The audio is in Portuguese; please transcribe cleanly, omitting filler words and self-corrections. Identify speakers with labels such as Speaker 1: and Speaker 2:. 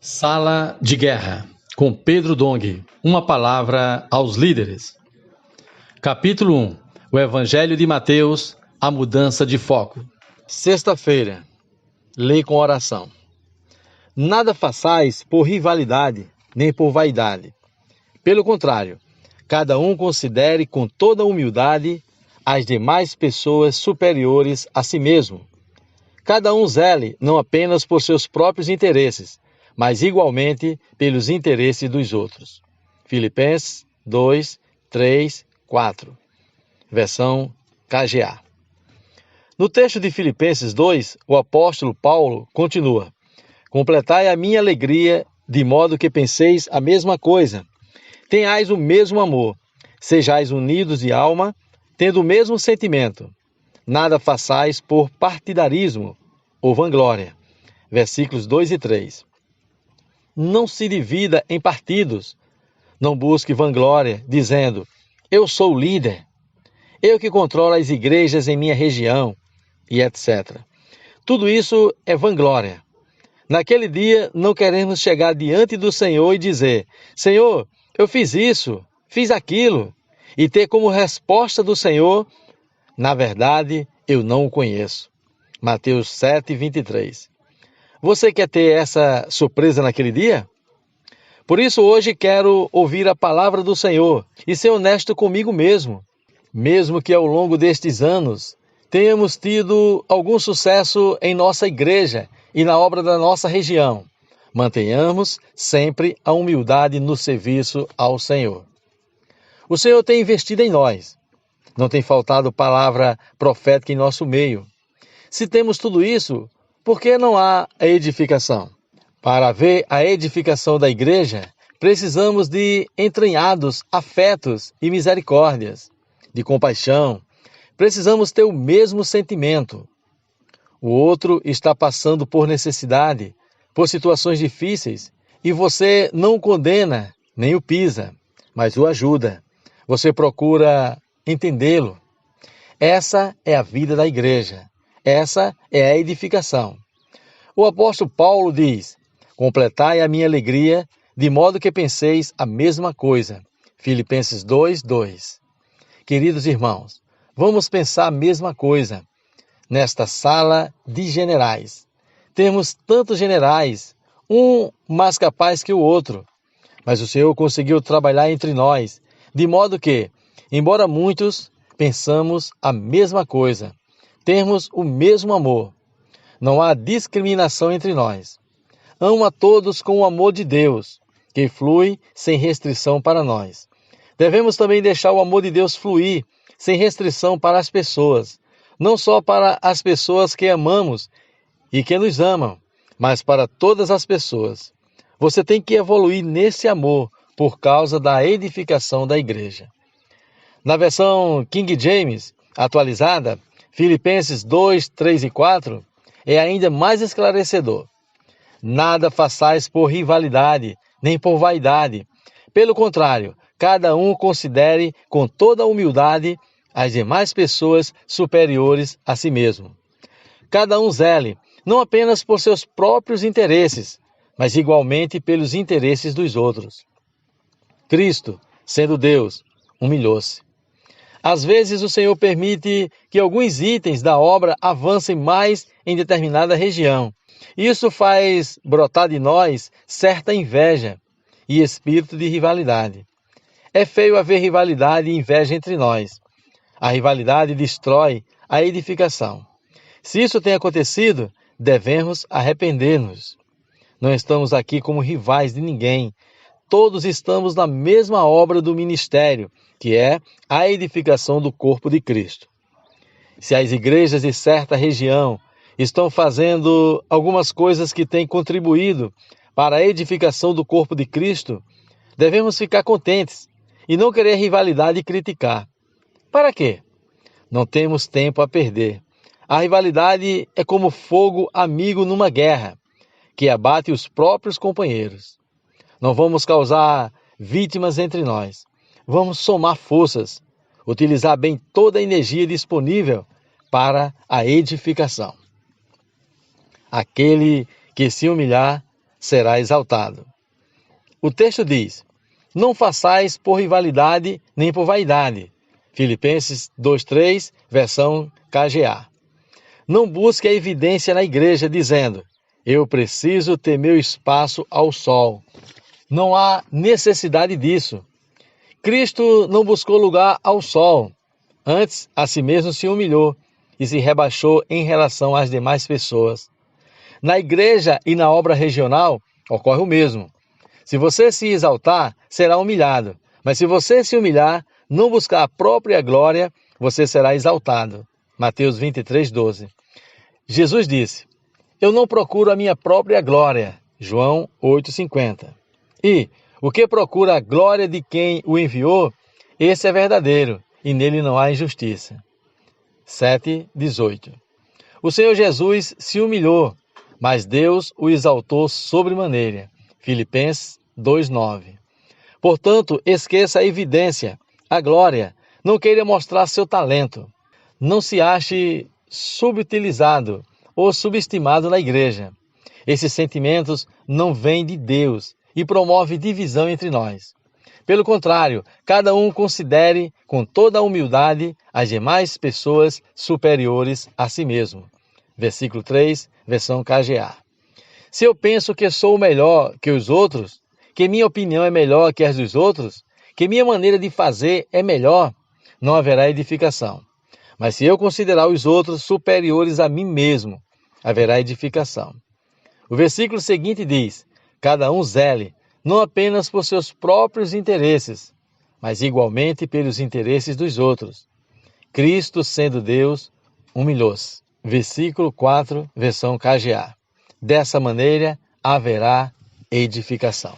Speaker 1: Sala de Guerra, com Pedro Dong, uma palavra aos líderes. Capítulo 1, o Evangelho de Mateus, a mudança de foco. Sexta-feira, lei com oração. Nada façais por rivalidade, nem por vaidade. Pelo contrário, cada um considere com toda humildade as demais pessoas superiores a si mesmo. Cada um zele não apenas por seus próprios interesses, mas igualmente pelos interesses dos outros. Filipenses 2, 3, 4. Versão KGA. No texto de Filipenses 2, o apóstolo Paulo continua: completai a minha alegria, de modo que penseis a mesma coisa. Tenhais o mesmo amor, sejais unidos de alma, tendo o mesmo sentimento. Nada façais por partidarismo ou vanglória. Versículos 2 e 3. Não se divida em partidos. Não busque vanglória, dizendo: eu sou o líder, eu que controlo as igrejas em minha região, e etc. Tudo isso é vanglória. Naquele dia, não queremos chegar diante do Senhor e dizer: Senhor, eu fiz isso, fiz aquilo, e ter como resposta do Senhor: na verdade, eu não o conheço. Mateus 7, 23. Você quer ter essa surpresa naquele dia? Por isso, hoje quero ouvir a palavra do Senhor e ser honesto comigo mesmo. Mesmo que ao longo destes anos tenhamos tido algum sucesso em nossa igreja e na obra da nossa região, mantenhamos sempre a humildade no serviço ao Senhor. O Senhor tem investido em nós. Não tem faltado palavra profética em nosso meio. Se temos tudo isso, por que não há a edificação? Para haver a edificação da igreja, precisamos de entranhados afetos e misericórdias, de compaixão. Precisamos ter o mesmo sentimento. O outro está passando por necessidade, por situações difíceis, e você não o condena, nem o pisa, mas o ajuda. Você procura entendê-lo. Essa é a vida da igreja. Essa é a edificação. O apóstolo Paulo diz: completai a minha alegria, de modo que penseis a mesma coisa. Filipenses 2, 2. Queridos irmãos, vamos pensar a mesma coisa nesta sala de generais. Temos tantos generais, um mais capaz que o outro, mas o Senhor conseguiu trabalhar entre nós, de modo que, embora muitos, pensamos a mesma coisa, temos o mesmo amor. Não há discriminação entre nós. Amo a todos com o amor de Deus, que flui sem restrição para nós. Devemos também deixar o amor de Deus fluir sem restrição para as pessoas, não só para as pessoas que amamos e que nos amam, mas para todas as pessoas. Você tem que evoluir nesse amor por causa da edificação da igreja. Na versão King James, atualizada, Filipenses 2, 3 e 4, é ainda mais esclarecedor. Nada façais por rivalidade, nem por vaidade. Pelo contrário, cada um considere com toda humildade as demais pessoas superiores a si mesmo. Cada um zele, não apenas por seus próprios interesses, mas igualmente pelos interesses dos outros. Cristo, sendo Deus, humilhou-se. Às vezes o Senhor permite que alguns itens da obra avancem mais em determinada região. Isso faz brotar de nós certa inveja e espírito de rivalidade. É feio haver rivalidade e inveja entre nós. A rivalidade destrói a edificação. Se isso tem acontecido, devemos arrepender-nos. Não estamos aqui como rivais de ninguém. Todos estamos na mesma obra do ministério, que é a edificação do corpo de Cristo. Se as igrejas de certa região estão fazendo algumas coisas que têm contribuído para a edificação do corpo de Cristo, devemos ficar contentes e não querer rivalidade e criticar. Para quê? Não temos tempo a perder. A rivalidade é como fogo amigo numa guerra, que abate os próprios companheiros. Não vamos causar vítimas entre nós. Vamos somar forças, utilizar bem toda a energia disponível para a edificação. Aquele que se humilhar será exaltado. O texto diz: não façais por rivalidade nem por vaidade. Filipenses 2:3, versão KGA. Não busque a evidência na igreja dizendo: eu preciso ter meu espaço ao sol. Não há necessidade disso. Cristo não buscou lugar ao sol. Antes, a si mesmo se humilhou e se rebaixou em relação às demais pessoas. Na igreja e na obra regional, ocorre o mesmo. Se você se exaltar, será humilhado. Mas se você se humilhar, não buscar a própria glória, você será exaltado. Mateus 23:12. Jesus disse: eu não procuro a minha própria glória. João 8:50. E o que procura a glória de quem o enviou, esse é verdadeiro, e nele não há injustiça. 7:18. O Senhor Jesus se humilhou, mas Deus o exaltou sobremaneira. Filipenses 2:9. Portanto, esqueça a evidência, a glória. Não queira mostrar seu talento. Não se ache subutilizado ou subestimado na igreja. Esses sentimentos não vêm de Deus e promovem divisão entre nós. Pelo contrário, cada um considere com toda a humildade as demais pessoas superiores a si mesmo. Versículo 3, versão KGA. Se eu penso que sou melhor que os outros, que minha opinião é melhor que as dos outros, que minha maneira de fazer é melhor, não haverá edificação. Mas se eu considerar os outros superiores a mim mesmo, haverá edificação. O versículo seguinte diz: cada um zele, não apenas por seus próprios interesses, mas igualmente pelos interesses dos outros. Cristo, sendo Deus, humilhou-se. Versículo 4, versão KGA. Dessa maneira haverá edificação.